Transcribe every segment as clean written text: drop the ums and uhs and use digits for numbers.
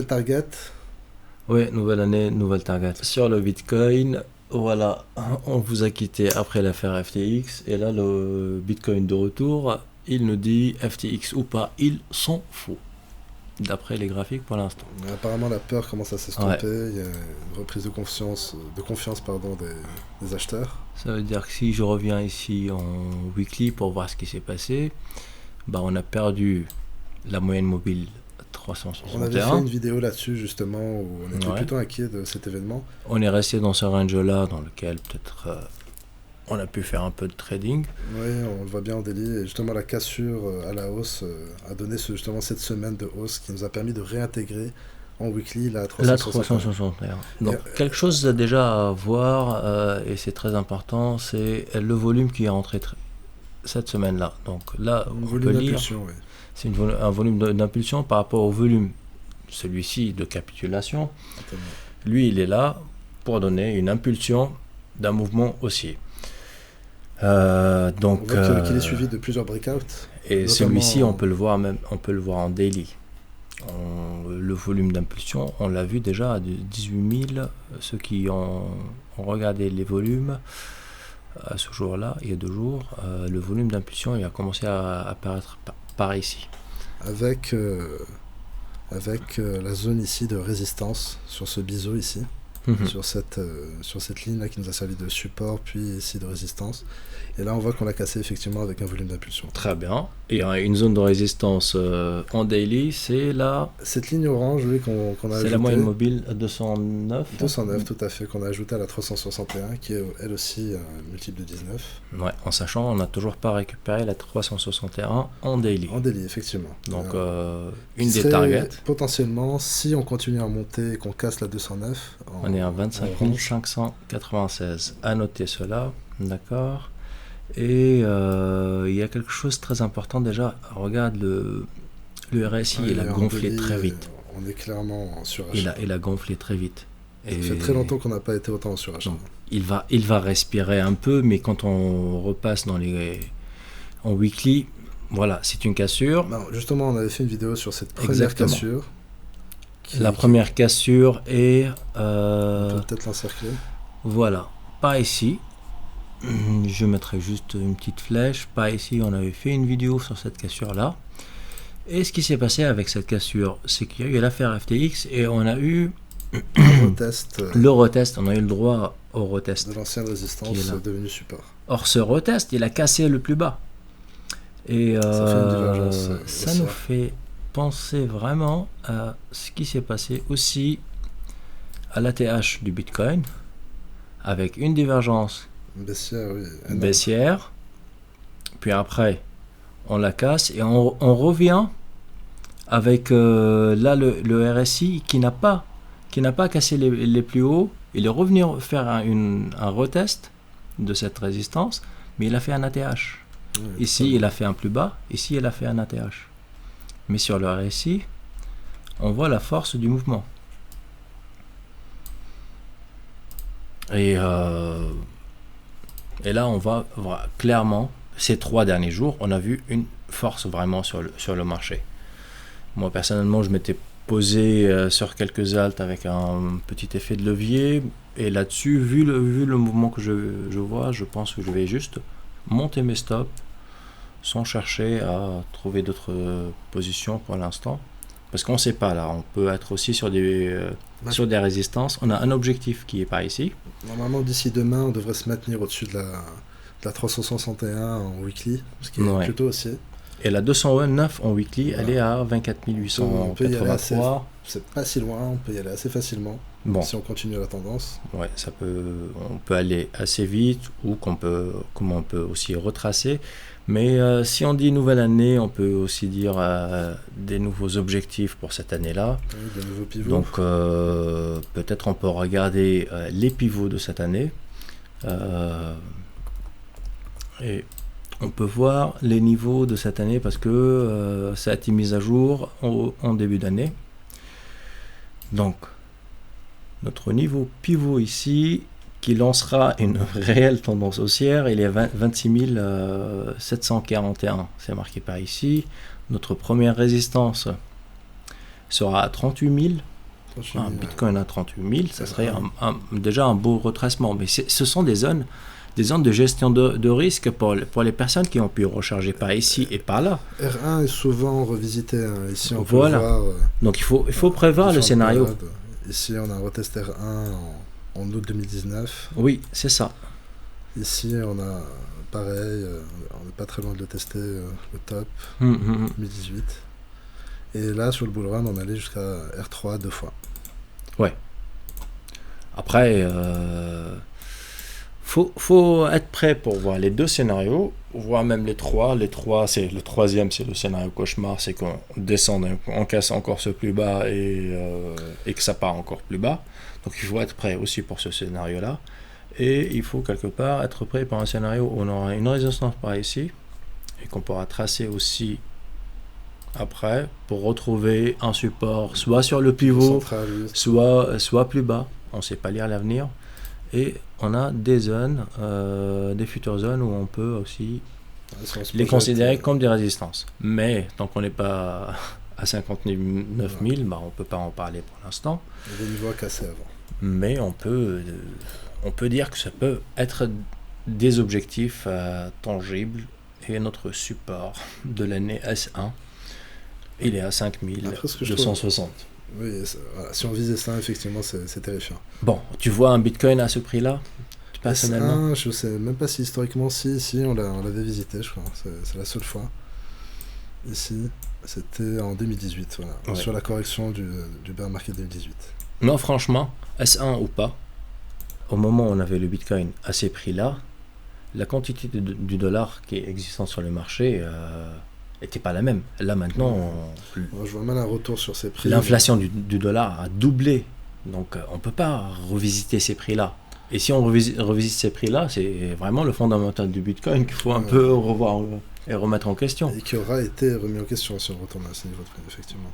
nouvelle target. Oui, nouvelle année, nouvelle target. Sur le Bitcoin, voilà, on vous a quitté après l'affaire FTX et là le Bitcoin de retour, il nous dit FTX ou pas, il s'en fout. D'après les graphiques pour l'instant. Apparemment, la peur commence à Ouais. s'estomper. Il y a une reprise de confiance pardon, des acheteurs. Ça veut dire que si je reviens ici en weekly pour voir ce qui s'est passé, bah on a perdu la moyenne mobile On avait fait 361. une vidéo là-dessus, justement, où on était Ouais. plutôt inquiet de cet événement. On est resté dans ce range-là dans lequel peut-être on a pu faire un peu de trading. Oui, on le voit bien en daily. Et justement, la cassure à la hausse a donné justement cette semaine de hausse qui nous a permis de réintégrer en weekly la La 361. 361. Donc quelque chose déjà à voir, et c'est très important, c'est le volume qui est rentré cette semaine-là. Donc là, Un on volume peut lire, d'impulsion, oui. c'est un volume d'impulsion par rapport au volume, celui-ci de capitulation. Totalement. Lui, il est là pour donner une impulsion d'un mouvement haussier. Donc, On voit qu'il est suivi de plusieurs breakouts. et notamment celui-ci, on peut le voir en daily. Le volume d'impulsion, on l'a vu déjà à 18 000. Ceux qui ont regardé les volumes à ce jour-là, il y a 2 jours, le volume d'impulsion il a commencé à apparaître par ici. avec la zone ici de résistance sur ce biseau ici, sur cette ligne là qui nous a servi de support puis ici de résistance, et là on voit qu'on l'a cassé effectivement avec un volume d'impulsion. Très bien. Et il y a une zone de résistance en daily, c'est là. Cette ligne orange, oui, qu'on a ajoutée, C'est la moyenne mobile 209. 209 tout à fait, qu'on a ajouté à la 361 qui est elle aussi un multiple de 19. Ouais, en sachant on n'a toujours pas récupéré la 361 en daily. En daily, effectivement. Donc Qui une des serait targets. potentiellement, si on continue à monter et qu'on casse la 209, On est à 25 orange. 596. À noter cela, d'accord. Et il y a quelque chose de très important déjà. Regarde le RSI, Ouais, il a en gonflé daily, très vite. On est clairement en surachat. Il a gonflé très vite. Ça fait très longtemps qu'on n'a pas été autant en surachat. Donc, il va respirer un peu, mais quand on repasse en weekly, voilà, c'est une cassure. Ben, justement, on avait fait une vidéo sur cette première Exactement. cassure. La première cassure est... On peut peut-être l'encercler. Voilà, pas ici. Je mettrai juste une petite flèche. Pas ici, on avait fait une vidéo sur cette cassure-là. Et ce qui s'est passé avec cette cassure, c'est qu'il y a eu l'affaire FTX et on a eu le retest. On a eu le droit au retest. De l'ancienne résistance devenue support. Or, ce retest, il a cassé le plus bas. Et ça fait une divergence. Ça nous fait penser vraiment à ce qui s'est passé aussi à l'ATH du Bitcoin, avec une divergence baissière, oui, baissière, puis après on la casse et on revient avec là le RSI qui n'a pas cassé les plus hauts. Il est revenu faire un retest de cette résistance, mais il a fait un ATH. Oui, ici il a fait un plus bas, ici il a fait un ATH. Mais sur le RSI, on voit la force du mouvement. Et là, on va voir clairement, ces 3 derniers jours, on a vu une force vraiment sur le marché. Moi, personnellement, je m'étais posé sur quelques alts avec un petit effet de levier. Et là-dessus, vu le mouvement que je vois, je pense que je vais juste monter mes stops sans chercher à trouver d'autres positions pour l'instant. Parce qu'on ne sait pas, là, on peut être aussi sur des résistances. On a un objectif qui est par ici. Normalement, d'ici demain, on devrait se maintenir au-dessus de la 361 en weekly, ce qui est plutôt haussier. Et la 209 en weekly, elle est à 24 883. C'est pas si loin, on peut y aller assez facilement. Bon. Si on continue la tendance. Ouais, on peut aller assez vite ou on peut aussi retracer. Mais si on dit nouvelle année, on peut aussi dire des nouveaux objectifs pour cette année-là. Oui, des nouveaux pivots. Donc peut-être on peut regarder les pivots de cette année. Et on peut voir les niveaux de cette année parce que ça a été mis à jour en début d'année. Donc notre niveau pivot ici, qui lancera une réelle tendance haussière, il est à 26 741, c'est marqué par ici. Notre première résistance sera à 38 000, Un Bitcoin à 38 000, ça serait déjà un beau retracement. Mais ce sont des zones de gestion de risque pour les personnes qui ont pu recharger par ici et par là. R1 est souvent revisité. Ici, on voilà. peut voir, donc il faut prévoir le scénario. Ici, on a retesté R1 en août 2019. Oui, c'est ça. Ici, on a pareil, on n'est pas très loin de le tester, le top, 2018. Et là, sur le bull run, on allait jusqu'à R3 2 fois. Ouais. Après, faut être prêt pour voir les deux scénarios, voire même les trois. Les trois, c'est le troisième, c'est le scénario cauchemar, c'est qu'on descend, on casse encore ce plus bas et que ça part encore plus bas. Donc il faut être prêt aussi pour ce scénario-là. Et il faut quelque part être prêt pour un scénario où on aura une résistance par ici et qu'on pourra tracer aussi après pour retrouver un support soit sur le pivot, soit plus bas. On ne sait pas lire l'avenir. Et on a des zones, des futures zones où on peut aussi les considérer comme des résistances. Mais tant qu'on n'est pas à 59 000, bah, on ne peut pas en parler pour l'instant. Il y a des niveaux à casser avant. Mais on peut dire que ça peut être des objectifs tangibles. Et notre support de l'année S1, il est à 5260. Oui, voilà. Si on visait ça, effectivement, c'est terrifiant. Bon, tu vois un Bitcoin à ce prix-là, personnellement? Je ne sais même pas si historiquement, si on l'avait visité, je crois. C'est la seule fois. Ici, c'était en 2018, voilà, ouais. Sur la correction du bear market 2018. Non, franchement, S1 ou pas, au moment où on avait le Bitcoin à ces prix-là, la quantité du dollar qui est existant sur le marché n'était pas la même. Là maintenant, je vois mal un retour sur ces prix. L'inflation du dollar a doublé, donc on ne peut pas revisiter ces prix-là. Et si on revisite ces prix-là, c'est vraiment le fondamental du Bitcoin qu'il faut un peu revoir et remettre en question. Et qui aura été remis en question si on retourne à ce niveau de prix, effectivement.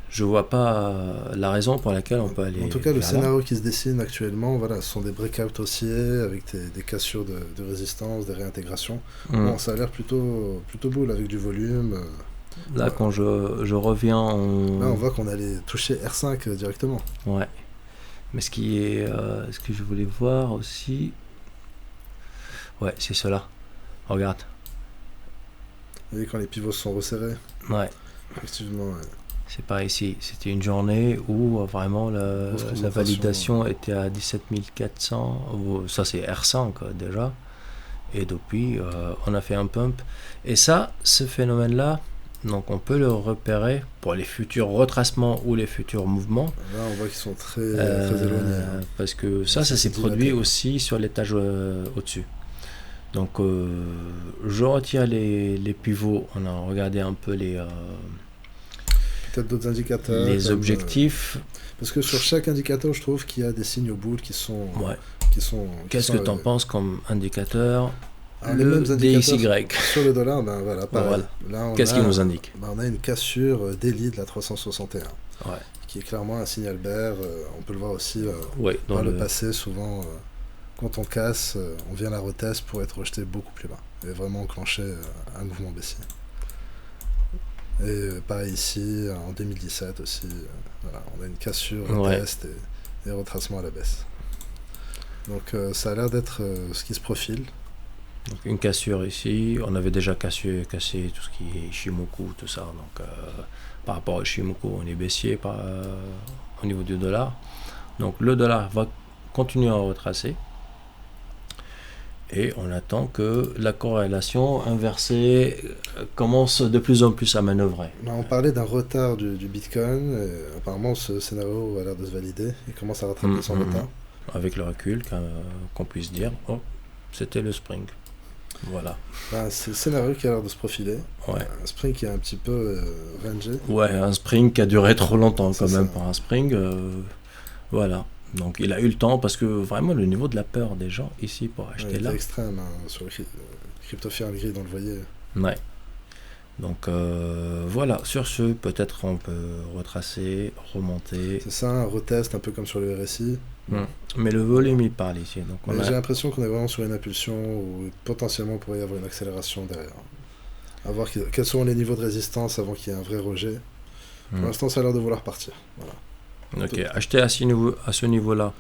Je vois pas la raison pour laquelle on peut aller. En tout cas, le scénario qui se dessine actuellement, voilà, ce sont des breakouts haussiers avec des cassures de résistance, des réintégrations. Bon, ça a l'air plutôt boule avec du volume. Là, quand je reviens, là, on voit qu'on allait toucher R5 directement. Ouais. Mais ce que je voulais voir aussi, ouais, c'est cela. Regarde. Vous voyez quand les pivots sont resserrés. Ouais. Effectivement. Ouais. C'est pas ici. C'était une journée où vraiment la validation était à 17 400. Ça, c'est R5 déjà. Et depuis, on a fait un pump. Et ça, ce phénomène-là, donc on peut le repérer pour les futurs retracements ou les futurs mouvements. Là, on voit qu'ils sont très éloignés. Parce que ça s'est produit aussi sur l'étage au-dessus. Donc, je retire les pivots. On a regardé un peu peut-être d'autres indicateurs. Les objectifs. Parce que sur chaque indicateur, je trouve qu'il y a des signes boules qui sont. Ouais. Qu'est-ce que tu en penses comme indicateur? Les mêmes DXY. Sur le dollar, ben voilà, pareil. Voilà. Qu'est-ce qu'il nous indique? On a une cassure daily de la 361. Ouais. Qui est clairement un signal bear. On peut le voir aussi dans le passé, souvent. Quand on casse, on vient la retest pour être rejeté beaucoup plus bas. Et vraiment enclencher un mouvement baissier. Et pareil ici, en 2017 aussi, voilà, on a une cassure, retest et retracement à la baisse. Donc ça a l'air d'être ce qui se profile. Donc une cassure ici, on avait déjà cassé tout ce qui est Ishimoku, tout ça. Donc par rapport à Ishimoku, on est baissier au niveau du dollar. Donc le dollar va continuer à retracer. Et on attend que la corrélation inversée commence de plus en plus à manœuvrer. On parlait d'un retard du Bitcoin. Et apparemment, ce scénario a l'air de se valider. Il commence à rattraper son retard. Avec le recul, qu'on puisse dire, c'était le spring. Voilà. C'est le scénario qui a l'air de se profiler. Ouais. Un spring qui est un petit peu rangé. Ouais, un spring qui a duré trop longtemps quand même pour un spring. Voilà. Donc il a eu le temps parce que vraiment le niveau de la peur des gens ici pour acheter là. C'est extrême sur le crypto-fear gris, on le voyait. Ouais. Donc voilà, sur ce, peut-être on peut retracer, remonter. C'est ça, un retest un peu comme sur le RSI. Mais le volume il parle ici. Donc j'ai l'impression qu'on est vraiment sur une impulsion où potentiellement il pourrait y avoir une accélération derrière. À voir quels sont les niveaux de résistance avant qu'il y ait un vrai rejet. Pour l'instant, ça a l'air de vouloir partir. Voilà. Ok, acheter à ce niveau-là.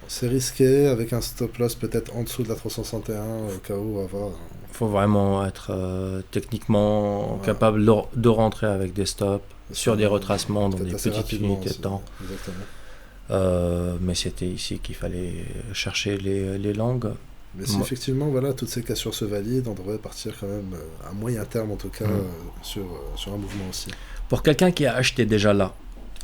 C'est risqué, avec un stop loss peut-être en dessous de la 361, au cas où avoir... Il faut vraiment être techniquement capable de rentrer avec des stops sur des retracements dans des petites unités de temps. Mais c'était ici qu'il fallait chercher les langues. Mais si effectivement toutes ces cassures se valident, on devrait partir quand même à moyen terme en tout cas sur un mouvement aussi. Pour quelqu'un qui a acheté déjà là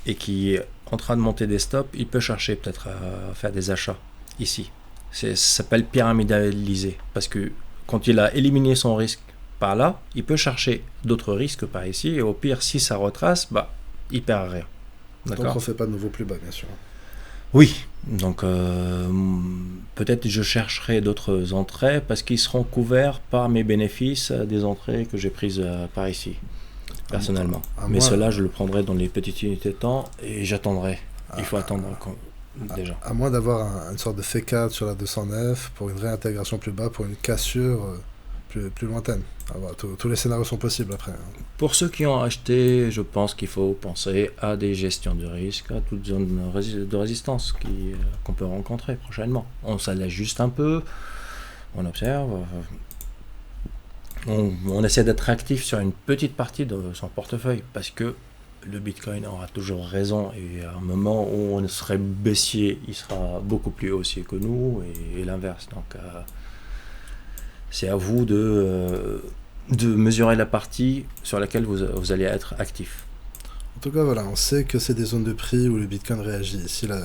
et qui est en train de monter des stops, il peut chercher peut-être à faire des achats ici. Ça s'appelle pyramidaliser parce que quand il a éliminé son risque par là, il peut chercher d'autres risques par ici et au pire si ça retrace, il perd rien. D'accord. Donc on ne fait pas de nouveau plus bas bien sûr. Oui, donc peut-être je chercherai d'autres entrées parce qu'ils seront couverts par mes bénéfices des entrées que j'ai prises par ici, personnellement. Mais cela, je le prendrai dans les petites unités de temps et j'attendrai. Il faut attendre déjà. À moins d'avoir une sorte de fake out sur la 209 pour une réintégration plus bas, pour une cassure plus lointaine. Tous les scénarios sont possibles après. Pour ceux qui ont acheté, je pense qu'il faut penser à des gestions de risque, à toute zone de résistance qu'on peut rencontrer prochainement. On s'allège juste un peu, on observe, on essaie d'être actif sur une petite partie de son portefeuille parce que le Bitcoin aura toujours raison et à un moment où on serait baissier, il sera beaucoup plus haussier que nous et l'inverse. Donc c'est à vous de mesurer la partie sur laquelle vous allez être actif. En tout cas, on sait que c'est des zones de prix où le Bitcoin réagit. Ici, la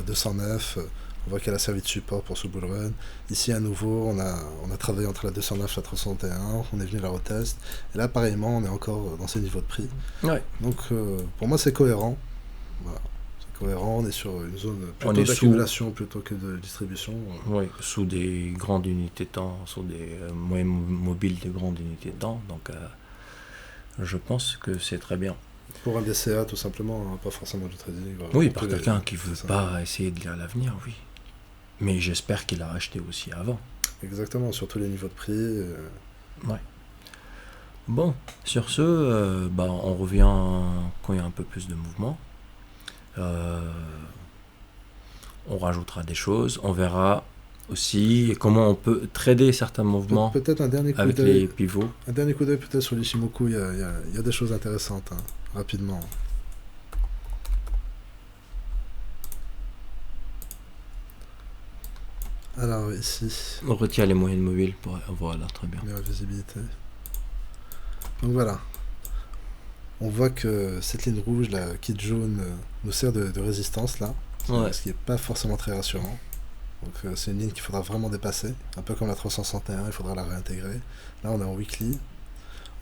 209, on voit qu'elle a servi de support pour ce bull run. Ici, à nouveau, on a travaillé entre la 209 et la 361, on est venu la retest. Et là, pareillement, on est encore dans ces niveaux de prix. Ouais. Donc, pour moi, c'est cohérent. Voilà. Cohérent, on est sur une zone plutôt d'accumulation plutôt que de distribution. Oui, sous des grandes unités de temps, sous des moyens mobiles de grandes unités de temps. Donc, je pense que c'est très bien. Pour un DCA, tout simplement, pas forcément du trading. Oui, par quelqu'un qui ne veut pas essayer de lire l'avenir, oui. Mais j'espère qu'il a acheté aussi avant. Exactement, sur tous les niveaux de prix. Ouais. Bon, sur ce, on revient quand il y a un peu plus de mouvement. On rajoutera des choses, on verra aussi comment on peut trader certains mouvements peut-être un dernier coup avec les pivots. Un dernier coup d'œil peut-être sur l'Ishimoku, il y a des choses intéressantes, rapidement. Alors ici... On retire les moyennes mobiles pour avoir très bien. Meilleure visibilité. Donc voilà. On voit que cette ligne rouge, la kit jaune, nous sert de résistance là, ce qui n'est pas forcément très rassurant. Donc c'est une ligne qu'il faudra vraiment dépasser, un peu comme la 361, il faudra la réintégrer. Là on est en weekly.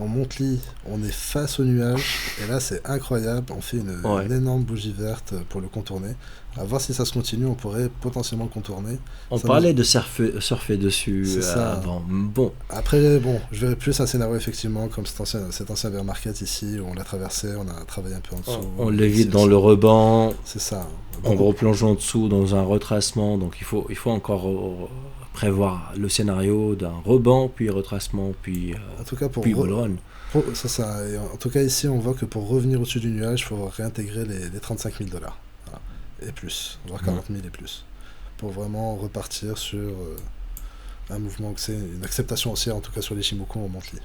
En monthly, on est face au nuage, et là c'est incroyable, on fait une énorme bougie verte pour le contourner. À voir si ça se continue, on pourrait potentiellement le contourner. On parlait de surfer dessus avant. Bon. Après, je verrais plus un scénario effectivement comme cet ancien bear market ici, où on l'a traversé, on a travaillé un peu en dessous. On l'évite dans le rebond. C'est ça. On replonge en dessous dans un retracement, donc il faut encore prévoir le scénario d'un rebond, puis retracement, puis en tout cas puis bull run. C'est ça. Et en tout cas ici, on voit que pour revenir au-dessus du nuage, il faut réintégrer les 35 000 $. Voilà. Et plus, voire 40 000 et plus. Pour vraiment repartir sur un mouvement, une acceptation haussière, en tout cas sur les Shimoku en monthly.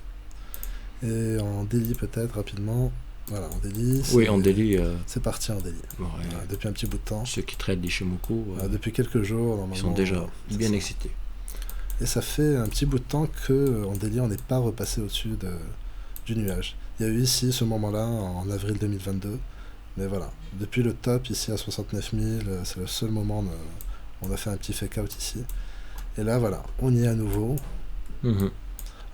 Et en daily peut-être, rapidement. Voilà, en daily. Oui, en daily. C'est parti en daily. Voilà, depuis un petit bout de temps. Ceux qui traitent les Shimoku. Depuis quelques jours, normalement. Ils sont déjà bien excités. Et ça fait un petit bout de temps qu'en daily, on n'est pas repassé au-dessus du nuage. Il y a eu ici ce moment-là en avril 2022. Mais voilà, depuis le top ici à 69 000, c'est le seul moment où on a fait un petit fake out ici. Et là, voilà, on y est à nouveau.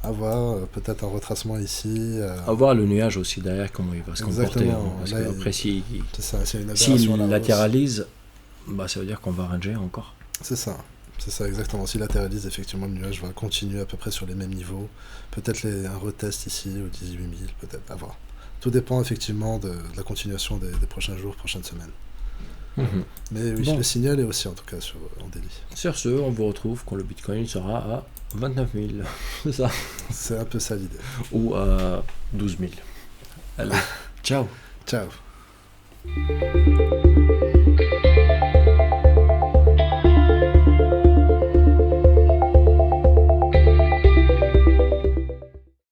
À voir peut-être un retracement ici. À voir le nuage aussi derrière, comment il va se comporter. Parce là, qu'après, s'il latéralise, ça veut dire qu'on va ranger encore. C'est ça, exactement. S'il latéralise, effectivement, le nuage va continuer à peu près sur les mêmes niveaux. Peut-être un retest ici au 18 000, peut-être, à voir. Tout dépend effectivement de la continuation des prochains jours, prochaines semaines. Mais oui, le signal est aussi en tout cas en daily. Sur ce, on vous retrouve quand le Bitcoin sera à 29 000. C'est ça. C'est un peu ça l'idée. Ou à 12 000. Allez, ciao. Ciao.